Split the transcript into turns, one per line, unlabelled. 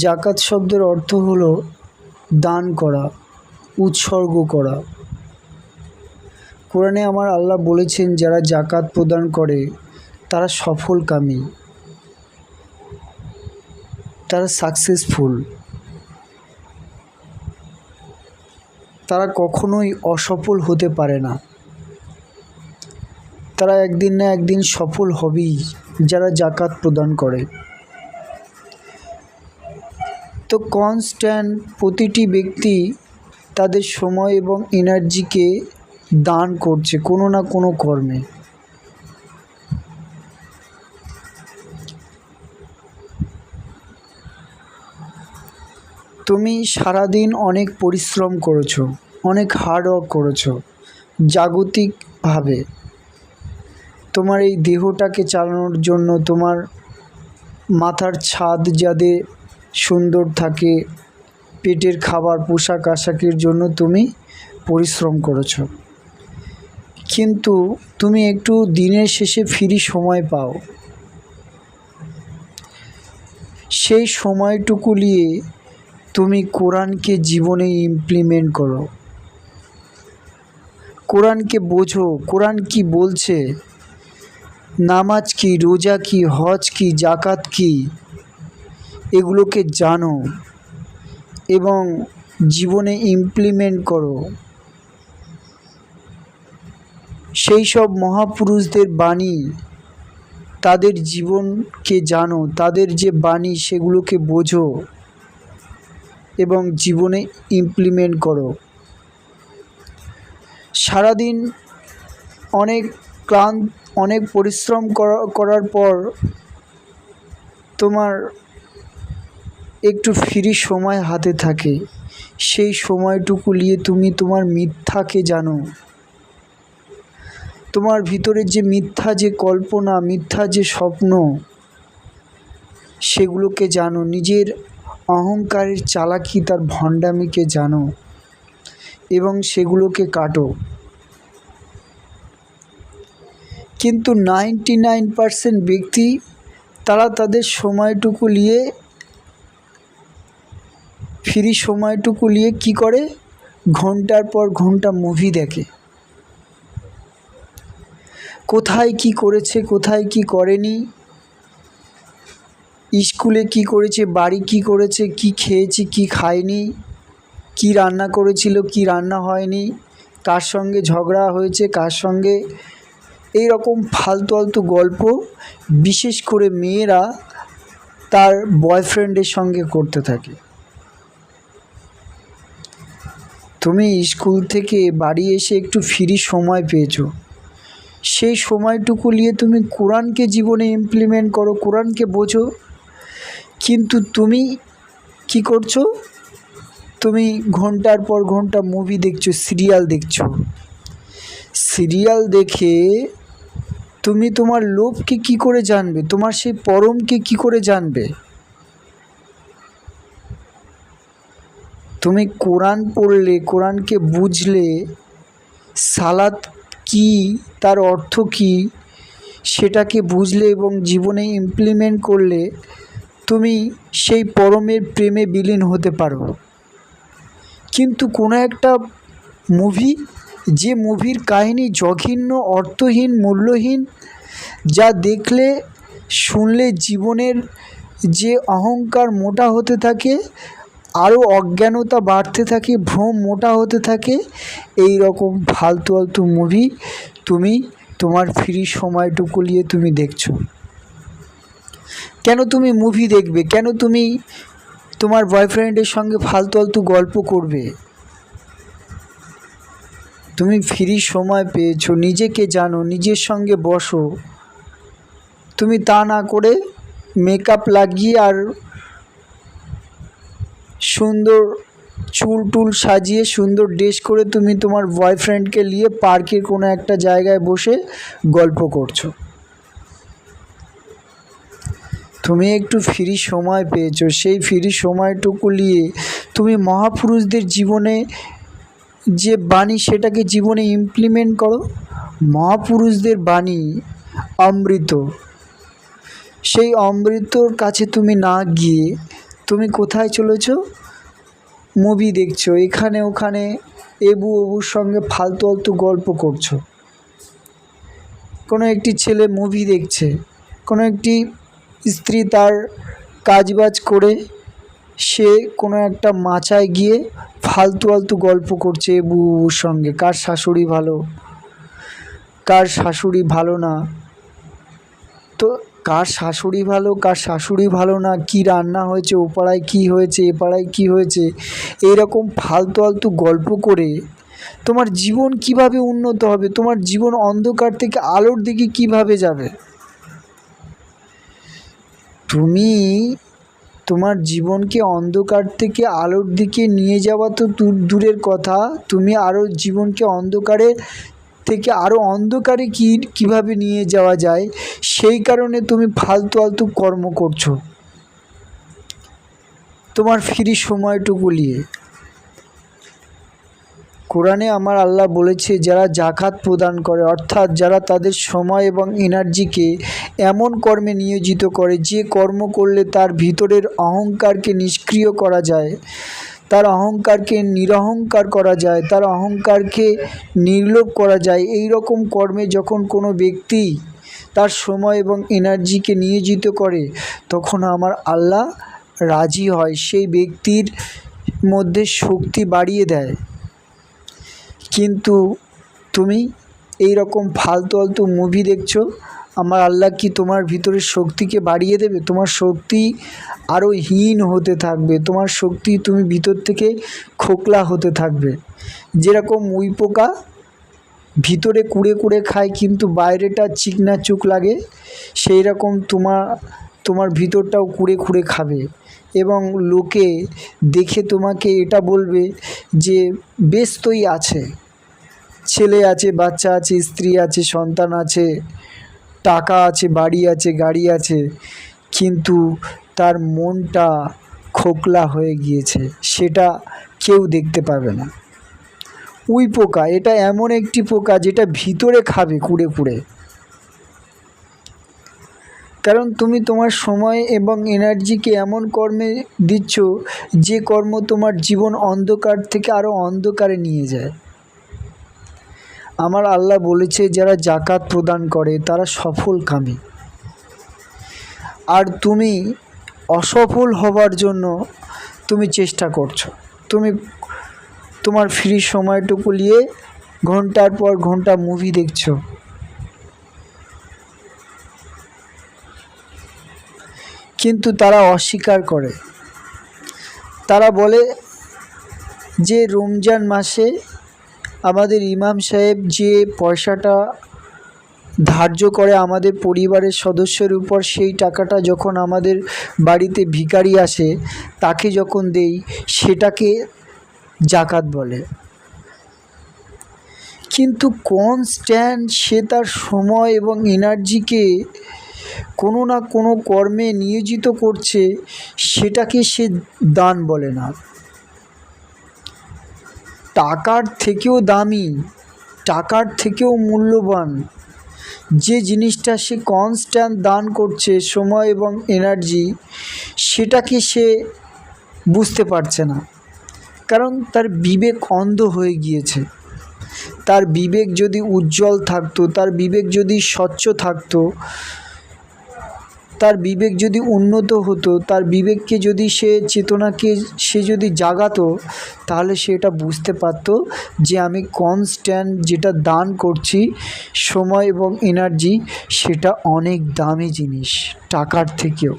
জাকাত শব্দের অর্থ হলো দান করা, উৎসর্গ করা। কোরআনে আমার আল্লাহ বলেছেন যারা জাকাত প্রদান করে তারা সফলকামী, তারা সাকসেসফুল, তারা কখনোই অসফল হতে পারে না। তারা একদিন না একদিন সফল হবেই যারা জাকাত প্রদান করে। তো কনস্ট্যান্ট প্রতিটি ব্যক্তি তাদের সময় এবং এনার্জিকে দান করছে কোনো না কোনো কর্মে। তুমি সারাদিন অনেক পরিশ্রম করেছো, অনেক হার্ডওয়ার্ক করেছো জাগতিকভাবে। তোমার এই দেহটাকে চালানোর জন্য তোমার মাথার ছাদ যাতে সুন্দর থাকে, পেটের খাবার, পোশাক আশাকের জন্য তুমি পরিশ্রম করেছো। কিন্তু তুমি একটু দিনের শেষে ফ্রি সময় পাও, সেই সময়টুকু নিয়ে তুমি কোরআনকে জীবনে ইমপ্লিমেন্ট করো, কোরআনকে বোঝো, কোরআন কি বলছে, নামাজ কি, রোজা কি, হজ কি, জাকাত কি, এগুলোকে জানো এবং জীবনে ইমপ্লিমেন্ট করো। সেই সব মহাপুরুষদের বাণী, তাদের জীবনকে জানো, তাদের যে বাণী সেগুলোকে বোঝো এবং জীবনে ইমপ্লিমেন্ট করো। সারাদিন অনেক পরিশ্রম করার পর তোমার একটু ফ্রি সময় হাতে থাকে, সেই সময়টুকু নিয়ে তুমি তোমার মিথ্যাকে জানো, তোমার ভিতরে যে মিথ্যা যে কল্পনা, মিথ্যা যে স্বপ্ন, সেগুলোকে জানো, নিজের অহংকারের চালাকি, তার ভণ্ডামিকে জানো এবং সেগুলোকে কাটো। কিন্তু 99% ব্যক্তি তারা তাদের সময়টুকু নিয়ে, ফ্রি সময়টুকু নিয়ে কী করে, ঘন্টার পর ঘন্টা মুভি দেখে। কোথায় কি করেছে, কোথায় কি করেনি, স্কুলে কি করেছে, বাড়ি কি করেছে, কি খেয়েছে কি খায়নি, কি রান্না করেছিল কি রান্না হয়নি, কার সঙ্গে ঝগড়া হয়েছে কার সঙ্গে, এই রকম ফালতু গল্প বিশেষ করে মেয়েরা তার বয়ফ্রেন্ডের সঙ্গে করতে থাকে। তুমি স্কুল থেকে বাড়ি এসে একটু ফ্রি সময় পেয়েছো, সেই সময়টুকু নিয়ে তুমি কোরআনকে জীবনে ইমপ্লিমেন্ট করো, কোরআনকে বোঝো। কিন্তু তুমি কি করছো, তুমি ঘন্টার পর ঘন্টা মুভি দেখছো, সিরিয়াল দেখছো। সিরিয়াল দেখে তুমি তোমার লোভকে কি করে জানবে, তোমার সেই পরমকে কি করে জানবে? তুমি কোরআন পড়লে, কোরআনকে বুঝলে, সালাত কি, তার অর্থ কি, সেটাকে বুঝলে এবং জীবনে ইমপ্লিমেন্ট করলে তুমি সেই পরমের প্রেমে বিলীন হতে পারো। কিন্তু কোনো একটা মুভি, যে মুভির কাহিনী জঘন্য, অর্থহীন, মূল্যহীন, যা দেখলে শুনলে জীবনের যে অহংকার মোটা হতে থাকে, আরও অজ্ঞানতা বাড়তে থাকে, ভ্রম মোটা হতে থাকে, এই রকম ফালতু মুভি তুমি তোমার ফ্রি সময়টুকু নিয়ে তুমি দেখছো। কেন তুমি মুভি দেখবে, কেন তুমি তোমার বয়ফ্রেন্ডের সঙ্গে ফালতু গল্প করবে? তুমি ফ্রি সময় পেয়েছো, নিজেকে জানো, নিজের সঙ্গে বসো। তুমি তা না করে মেকআপ লাগিয়ে আর সুন্দর চুল টুল সাজিয়ে সুন্দর ড্রেস করে তুমি তোমার বয়ফ্রেন্ডকে নিয়ে পার্কের কোনো একটা জায়গায় বসে গল্প করছো। তুমি একটু ফ্রি সময় পেয়েছো, সেই ফ্রি সময়টুকু নিয়ে তুমি মহাপুরুষদের জীবনে যে বাণী সেটাকে জীবনে ইমপ্লিমেন্ট করো। মহাপুরুষদের বাণী অমৃত, সেই অমৃতর কাছে তুমি না গিয়ে তুমি কোথায় চলেছো? মুভি দেখছো, এখানে ওখানে এবুর সঙ্গে ফালতু ফালতু গল্প করছো। কোনো একটি ছেলে মুভি দেখছে, কোনো একটি স্ত্রী তার কাজবাজ করে সে কোনো একটা মাচায় গিয়ে ফালতু ফালতু গল্প করছে এবুর সঙ্গে, কার শাশুড়ি ভালো, কার শাশুড়ি ভালো না। তো কার শাশুড়ি ভালো, কার শাশুড়ি ভালো না, কী রান্না হয়েছে, ও পাড়ায় কী হয়েছে, এ পাড়ায় কী হয়েছে, এইরকম ফালতু ফালতু গল্প করে তোমার জীবন কিভাবে উন্নত হবে? তোমার জীবন অন্ধকার থেকে আলোর দিকে কিভাবে যাবে? তুমি তোমার জীবনকে অন্ধকার থেকে আলোর দিকে নিয়ে যাওয়া তো দূরের কথা, তুমি আরও জীবনকে অন্ধকারে থেকে আরও অন্ধকারে কীভাবে নিয়ে যাওয়া যায় সেই কারণে তুমি ফালতু ফালতু কর্ম করছো তোমার ফ্রি সময়টুকু নিয়ে। কোরআনে আমার আল্লাহ বলেছে, যারা জাকাত প্রদান করে, অর্থাৎ যারা তাদের সময় এবং এনার্জিকে এমন কর্মে নিয়োজিত করে যে কর্ম করলে তার ভিতরের অহংকারকে নিষ্ক্রিয় করা যায়, তার অহংকারকে নিরহংকার করা যায়, তার অহংকারকে নির্লোপ করা যায়, এই রকম কর্মে যখন কোনো ব্যক্তি তার সময় এবং এনার্জিকে নিয়োজিত করে তখন আমার আল্লাহ রাজি হয়, সেই ব্যক্তির মধ্যে শক্তি বাড়িয়ে দেয়। কিন্তু তুমি এই রকম ফালতু ফালতু মুভি দেখছো, আমার আল্লাহ কি তোমার ভিতরের শক্তিকে বাড়িয়ে দেবে? তোমার শক্তি আরও হীন হতে থাকবে, তোমার শক্তি তুমি ভিতর থেকে খোকলা হতে থাকবে। যেরকম উই পোকা ভিতরে কুড়ে কুড়ে খায় কিন্তু বাইরেটা চিকনা চুক লাগে, সেই রকম তোমার ভিতরটাও কুড়ে কুড়ে খাবে এবং লোকে দেখে তোমাকে এটা বলবে যে ব্যস্তই আছে, ছেলে আছে, বাচ্চা আছে, স্ত্রী আছে, সন্তান আছে, টাকা আছে, বাড়ি আছে, গাড়ি আছে, কিন্তু তার মনটা খোকলা হয়ে গিয়েছে, সেটা কেউ দেখতে পাবে না। উই পোকা এটা এমন একটি পোকা যেটা ভিতরে খাবে কুড়ে কুড়ে। কারণ তুমি তোমার সময় এবং এনার্জিকে এমন কর্মে দিচ্ছ যে কর্ম তোমার জীবন অন্ধকার থেকে আরও অন্ধকারে নিয়ে যায়। আমার আল্লাহ বলেছে, যারা জাকাত প্রদান করে তারা সফলকামী, আর তুমি অসফল হবার জন্য তুমি চেষ্টা করছো। তুমি তোমার ফ্রি সময়টুকু নিয়ে ঘন্টার পর ঘন্টা মুভি দেখছো, কিন্তু তারা অস্বীকার করে। তারা বলে যে রমজান মাসে আমাদের ইমাম সাহেব যে পয়সাটা ধার্য করে আমাদের পরিবারের সদস্যের উপর, সেই টাকাটা যখন আমাদের বাড়িতে ভিখারি আসে তাকে যখন দেই সেটাকে জাকাত বলে। কিন্তু কনস্ট্যান্ট সে তার সময় এবং এনার্জিকে কোনো না কোনো কর্মে নিয়োজিত করছে, সেটাকে সে দান বলে না। টাকার থেকেও দামি, টাকার থেকেও মূল্যবান যে জিনিসটা সে কনস্ট্যান্ট দান করছে, সময় এবং এনার্জি, সেটাকে সে বুঝতে পারছে না, কারণ তার বিবেক অন্ধ হয়ে গিয়েছে। তার বিবেক যদি উজ্জ্বল থাকতো, তার বিবেক যদি স্বচ্ছ থাকতো, তার বিবেক যদি উন্নত হতো, তার বিবেককে যদি চেতনাকে সে যদি জাগাতো, তাহলে সে এটা বুঝতে পারতো যে আমি কনস্ট্যান্ট যেটা দান করছি সময় এবং এনার্জি, সেটা অনেক দামি জিনিস টাকার থেকেও।